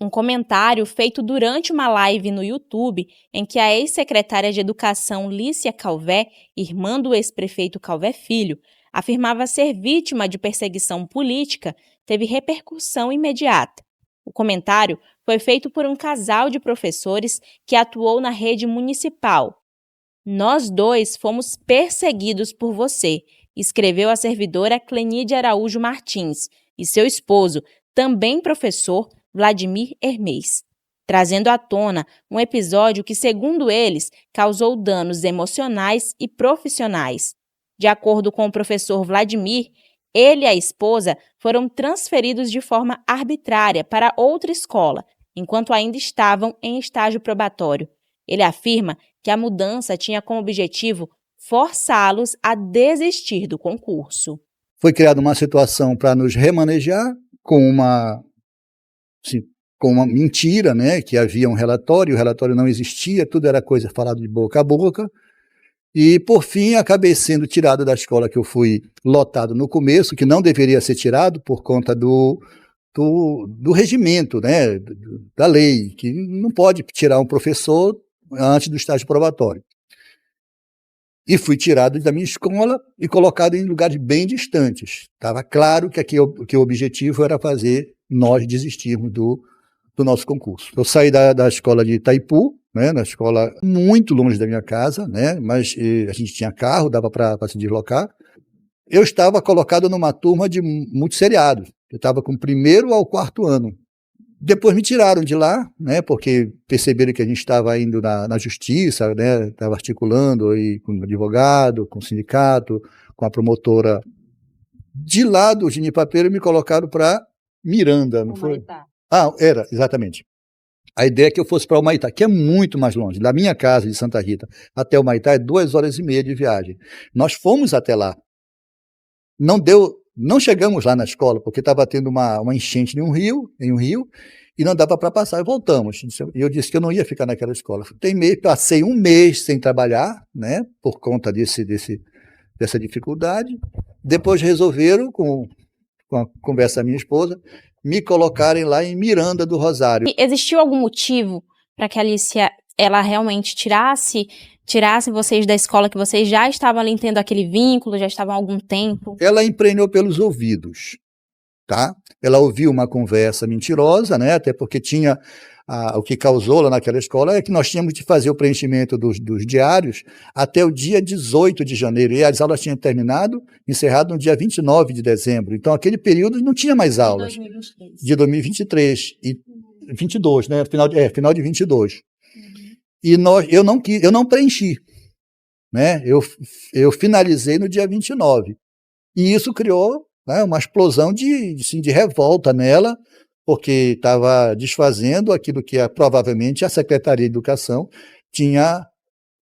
Um comentário feito durante uma live no YouTube em que a ex-secretária de Educação Lícia Calvé, irmã do ex-prefeito Calvé Filho, afirmava ser vítima de perseguição política, teve repercussão imediata. O comentário foi feito por um casal de professores que atuou na rede municipal. "Nós dois fomos perseguidos por você", escreveu a servidora Clenide Araújo Martins e seu esposo, também professor, Vladimir Hermez, trazendo à tona um episódio que, segundo eles, causou danos emocionais e profissionais. De acordo com o professor Vladimir, ele e a esposa foram transferidos de forma arbitrária para outra escola, enquanto ainda estavam em estágio probatório. Ele afirma que a mudança tinha como objetivo forçá-los a desistir do concurso. Foi criada uma situação para nos remanejar com uma mentira, né, que havia um relatório, o relatório não existia, tudo era coisa falada de boca a boca, e por fim acabei sendo tirado da escola que eu fui lotado no começo, que não deveria ser tirado por conta do regimento, né, da lei, que não pode tirar um professor antes do estágio probatório. E fui tirado da minha escola e colocado em lugares bem distantes. Estava claro que o objetivo era fazer nós desistirmos do nosso concurso. Eu saí da escola de Itaipu, né, na escola muito longe da minha casa, né, mas a gente tinha carro, dava para se deslocar. Eu estava colocado numa turma de muitos seriados. Eu estava com o 1º ao 4º ano. Depois me tiraram de lá, né, porque perceberam que a gente estava indo na justiça, né, estava articulando aí com o advogado, com o sindicato, com a promotora. De lá do Genipapeiro me colocaram para Miranda, não foi? Era, exatamente. A ideia é que eu fosse para Humaitá, que é muito mais longe. Da minha casa de Santa Rita até Humaitá é 2h30 de viagem. Nós fomos até lá. Não chegamos lá na escola, porque estava tendo uma enchente em um rio, e não dava para passar, e voltamos. E eu disse que eu não ia ficar naquela escola. Passei um mês sem trabalhar, né, por conta dessa dificuldade. Depois resolveram, com a conversa da minha esposa, me colocarem lá em Miranda do Rosário. E existiu algum motivo para que a Lícia ela realmente tirasse vocês da escola, que vocês já estavam ali tendo aquele vínculo, já estavam há algum tempo? Ela empreendeu pelos ouvidos, tá? Ela ouviu uma conversa mentirosa, né? Até porque tinha o que causou lá naquela escola é que nós tínhamos de fazer o preenchimento dos diários até o dia 18 de janeiro, e as aulas tinham encerrado no dia 29 de dezembro. Então, aquele período não tinha mais aulas. De 2023 e 22, né? Final de 22. E eu não preenchi, né? Eu finalizei no dia 29. E isso criou, né, uma explosão de revolta nela, porque estava desfazendo aquilo que provavelmente a Secretaria de Educação tinha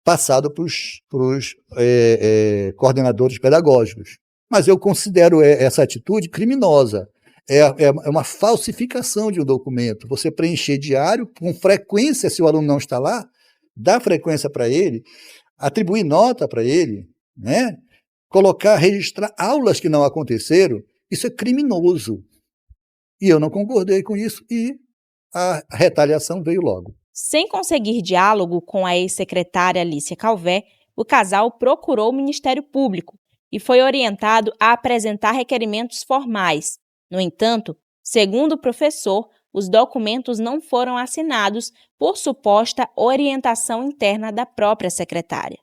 passado para os coordenadores pedagógicos. Mas eu considero essa atitude criminosa. É uma falsificação de um documento. Você preencher diário com frequência, se o aluno não está lá, dar frequência para ele, atribuir nota para ele, né? Registrar aulas que não aconteceram, isso é criminoso. E eu não concordei com isso e a retaliação veio logo. Sem conseguir diálogo com a ex-secretária Lícia Calvé, o casal procurou o Ministério Público e foi orientado a apresentar requerimentos formais. No entanto, segundo o professor, os documentos não foram assinados por suposta orientação interna da própria secretária.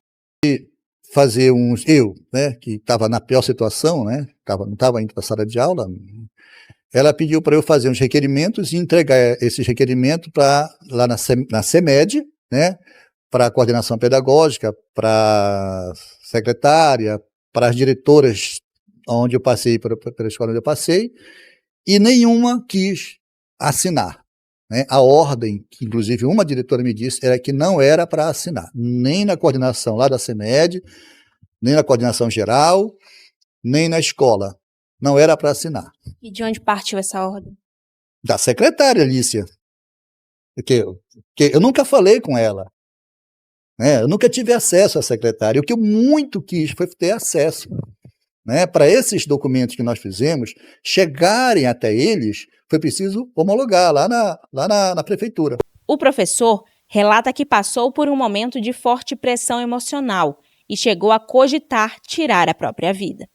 Né, que estava na pior situação, né, não estava indo para a sala de aula, ela pediu para eu fazer uns requerimentos e entregar esses requerimentos lá na CEMED, né, para a coordenação pedagógica, para a secretária, para as diretoras onde eu passei, pela escola onde eu passei, e nenhuma quis assinar, né? A ordem, que inclusive uma diretora me disse, era que não era para assinar, nem na coordenação lá da CEMED, nem na coordenação geral, nem na escola. Não era para assinar. E de onde partiu essa ordem? Da secretária, Lícia. Porque eu nunca falei com ela, né? Eu nunca tive acesso à secretária. O que eu muito quis foi ter acesso. né? Para esses documentos que nós fizemos chegarem até eles, foi preciso homologar lá na prefeitura. O professor relata que passou por um momento de forte pressão emocional e chegou a cogitar tirar a própria vida.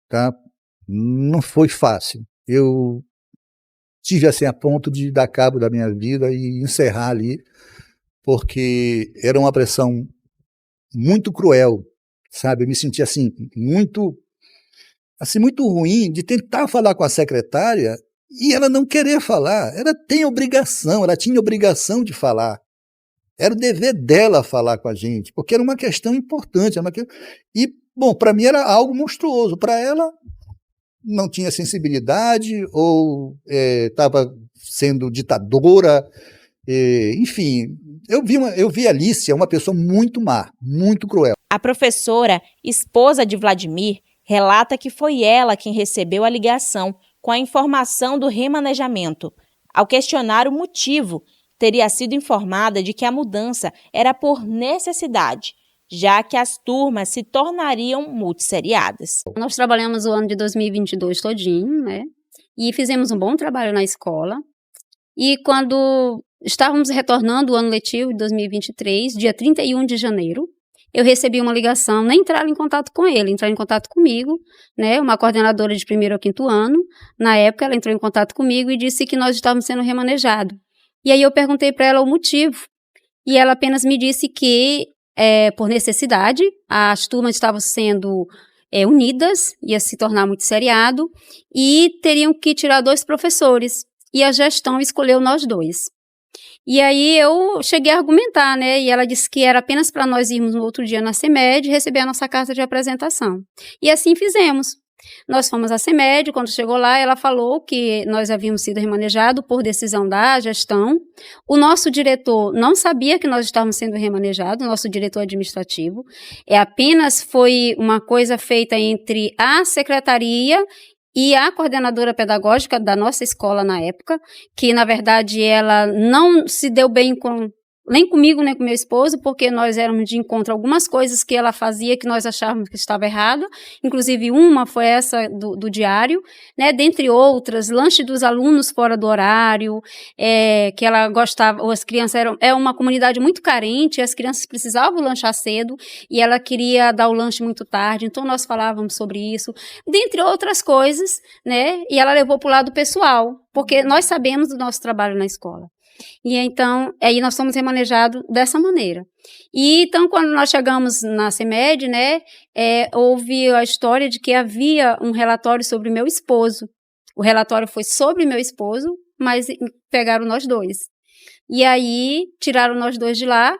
Tá? Não foi fácil. Eu tive assim a ponto de dar cabo da minha vida e encerrar ali, porque era uma pressão muito cruel, sabe? Eu me senti muito ruim de tentar falar com a secretária e ela não querer falar. Ela tinha obrigação de falar. Era o dever dela falar com a gente, porque era uma questão importante. E, bom, para mim era algo monstruoso. Para ela, não tinha sensibilidade ou estava sendo ditadora. Enfim, eu vi a Alicia uma pessoa muito má, muito cruel. A professora, esposa de Vladimir, relata que foi ela quem recebeu a ligação com a informação do remanejamento. Ao questionar o motivo, teria sido informada de que a mudança era por necessidade, já que as turmas se tornariam multisseriadas. Nós trabalhamos o ano de 2022 todinho, né? E fizemos um bom trabalho na escola. E quando estávamos retornando o ano letivo de 2023, dia 31 de janeiro, eu recebi uma ligação, nem entraram em contato com ele, entraram em contato comigo, né? Uma coordenadora de 1º ao 5º ano. Na época, ela entrou em contato comigo e disse que nós estávamos sendo remanejados. E aí eu perguntei para ela o motivo. E ela apenas me disse que, por necessidade, as turmas estavam sendo unidas, ia se tornar multisseriado, e teriam que tirar 2 professores. E a gestão escolheu nós 2. E aí eu cheguei a argumentar, né? E ela disse que era apenas para nós irmos no outro dia na CEMED e receber a nossa carta de apresentação. E assim fizemos. Nós fomos à CEMED, quando chegou lá, ela falou que nós havíamos sido remanejados por decisão da gestão. O nosso diretor não sabia que nós estávamos sendo remanejados, o nosso diretor administrativo. Apenas foi uma coisa feita entre a secretaria e a coordenadora pedagógica da nossa escola na época, que na verdade ela não se deu bem nem comigo, nem com meu esposo, porque nós éramos de encontro a algumas coisas que ela fazia que nós achávamos que estava errado, inclusive uma foi essa do diário, né, dentre outras, lanche dos alunos fora do horário, que ela gostava, as crianças é uma comunidade muito carente, as crianças precisavam lanchar cedo, e ela queria dar o lanche muito tarde, então nós falávamos sobre isso, dentre outras coisas, né, e ela levou para o lado pessoal, porque nós sabemos do nosso trabalho na escola. E então, aí nós fomos remanejados dessa maneira. E então, quando nós chegamos na CEMED, né, houve a história de que havia um relatório sobre meu esposo. O relatório foi sobre meu esposo, mas pegaram nós 2. E aí, tiraram nós 2 de lá.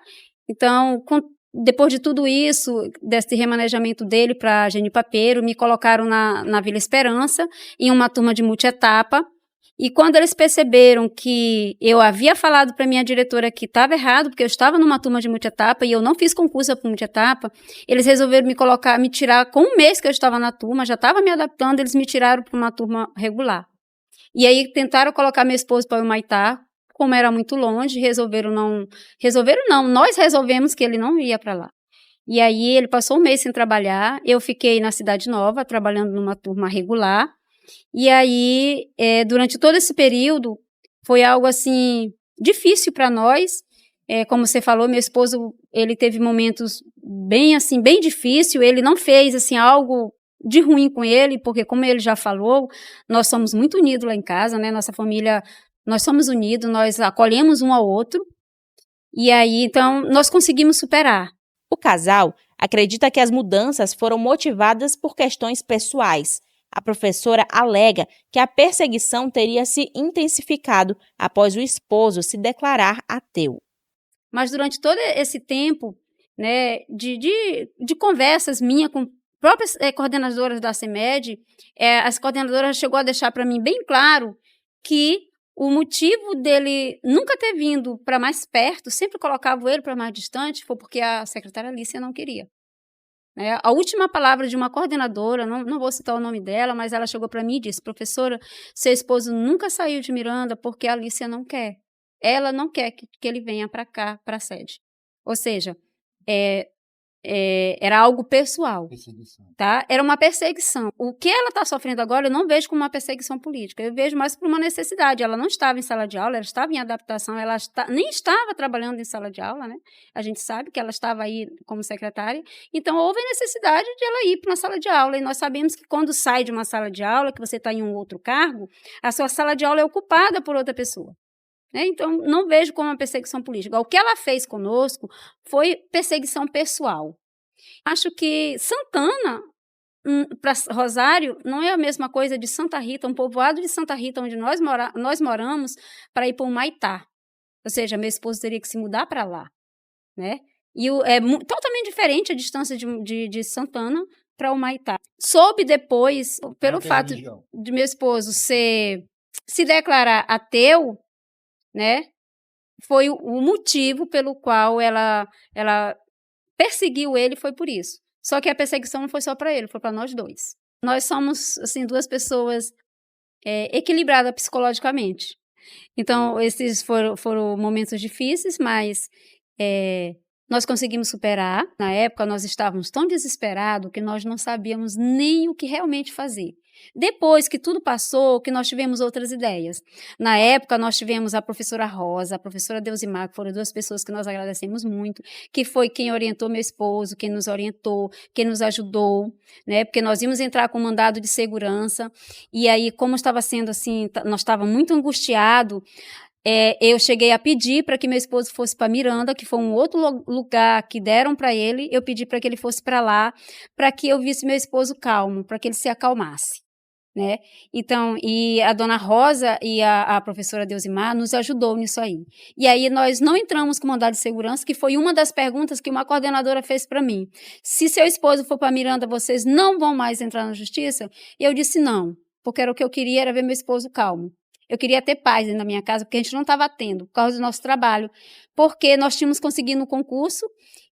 Então, depois de tudo isso, desse remanejamento dele para Genipapeiro, me colocaram na Vila Esperança, em uma turma de multietapa. E quando eles perceberam que eu havia falado para minha diretora que estava errado, porque eu estava numa turma de multietapa e eu não fiz concurso para multietapa, eles resolveram me tirar com um mês que eu estava na turma, já estava me adaptando, eles me tiraram para uma turma regular. E aí tentaram colocar meu esposo para o Humaitá, como era muito longe, nós resolvemos que ele não ia para lá. E aí ele passou um mês sem trabalhar, eu fiquei na Cidade Nova, trabalhando numa turma regular. E aí, durante todo esse período, foi algo, assim, difícil para nós. Como você falou, meu esposo, ele teve momentos bem, assim, bem difíceis. Ele não fez, assim, algo de ruim com ele, porque, como ele já falou, nós somos muito unidos lá em casa, né? Nossa família, nós somos unidos, nós acolhemos um ao outro. E aí, então, nós conseguimos superar. O casal acredita que as mudanças foram motivadas por questões pessoais. A professora alega que a perseguição teria se intensificado após o esposo se declarar ateu. Mas durante todo esse tempo, né, de conversas minhas com próprias coordenadoras da CEMED, as coordenadoras chegou a deixar para mim bem claro que o motivo dele nunca ter vindo para mais perto, sempre colocava ele para mais distante, foi porque a secretária Alicia não queria. né? A última palavra de uma coordenadora, não vou citar o nome dela, mas ela chegou para mim e disse: professora, seu esposo nunca saiu de Miranda porque a Alicia não quer. Ela não quer que ele venha para cá, para a sede. Ou seja, era algo pessoal, tá? Era uma perseguição. O que ela está sofrendo agora, eu não vejo como uma perseguição política, eu vejo mais como uma necessidade. Ela não estava em sala de aula, ela estava em adaptação, nem estava trabalhando em sala de aula, né? A gente sabe que ela estava aí como secretária, então houve a necessidade de ela ir para uma sala de aula, e nós sabemos que quando sai de uma sala de aula, que você está em um outro cargo, a sua sala de aula é ocupada por outra pessoa. Então, não vejo como uma perseguição política. O que ela fez conosco foi perseguição pessoal. Acho que Santana, para Rosário, não é a mesma coisa de Santa Rita, um povoado de Santa Rita, onde nós moramos, para ir para o Humaitá. Ou seja, meu esposo teria que se mudar para lá, né? E é totalmente diferente a distância de Santana para o Humaitá. Soube depois, pelo fato de meu esposo se declarar ateu, né? Foi o motivo pelo qual ela perseguiu ele, foi por isso. Só que a perseguição não foi só para ele, foi para nós dois. Nós somos, assim, duas pessoas equilibradas psicologicamente. Então, esses foram momentos difíceis, mas nós conseguimos superar. Na época, nós estávamos tão desesperados que nós não sabíamos nem o que realmente fazer. Depois que tudo passou, que nós tivemos outras ideias. Na época, nós tivemos a professora Rosa, a professora Deusimar, que foram duas pessoas que nós agradecemos muito, que foi quem orientou meu esposo, quem nos orientou, quem nos ajudou, né? Porque nós íamos entrar com mandado de segurança, e aí, como estava sendo assim, nós estávamos muito angustiados, eu cheguei a pedir para que meu esposo fosse para Miranda, que foi um outro lugar que deram para ele. Eu pedi para que ele fosse para lá, para que eu visse meu esposo calmo, para que ele se acalmasse, né? Então, e a dona Rosa e a professora Deusimar nos ajudou nisso aí. E aí nós não entramos com mandado de segurança, que foi uma das perguntas que uma coordenadora fez para mim. Se seu esposo for para Miranda, vocês não vão mais entrar na justiça? E eu disse não, porque era o que eu queria, era ver meu esposo calmo. Eu queria ter paz dentro da minha casa, porque a gente não estava tendo, por causa do nosso trabalho. Porque nós tínhamos conseguido um concurso,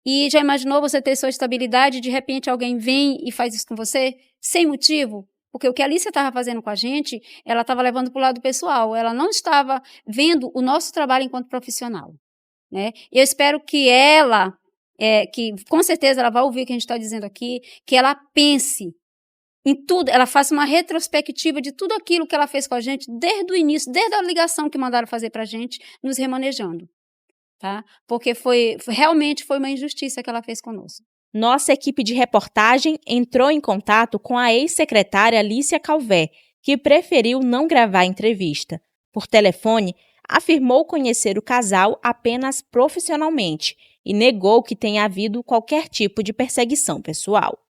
e já imaginou você ter sua estabilidade, e de repente alguém vem e faz isso com você, sem motivo? Porque o que a Alicia estava fazendo com a gente, ela estava levando para o lado pessoal, ela não estava vendo o nosso trabalho enquanto profissional, né? Eu espero que ela, que com certeza ela vai ouvir o que a gente está dizendo aqui, que ela pense em tudo, ela faça uma retrospectiva de tudo aquilo que ela fez com a gente, desde o início, desde a ligação que mandaram fazer para a gente, nos remanejando, tá? Porque realmente foi uma injustiça que ela fez conosco. Nossa equipe de reportagem entrou em contato com a ex-secretária Lícia Calvé, que preferiu não gravar a entrevista. Por telefone, afirmou conhecer o casal apenas profissionalmente e negou que tenha havido qualquer tipo de perseguição pessoal.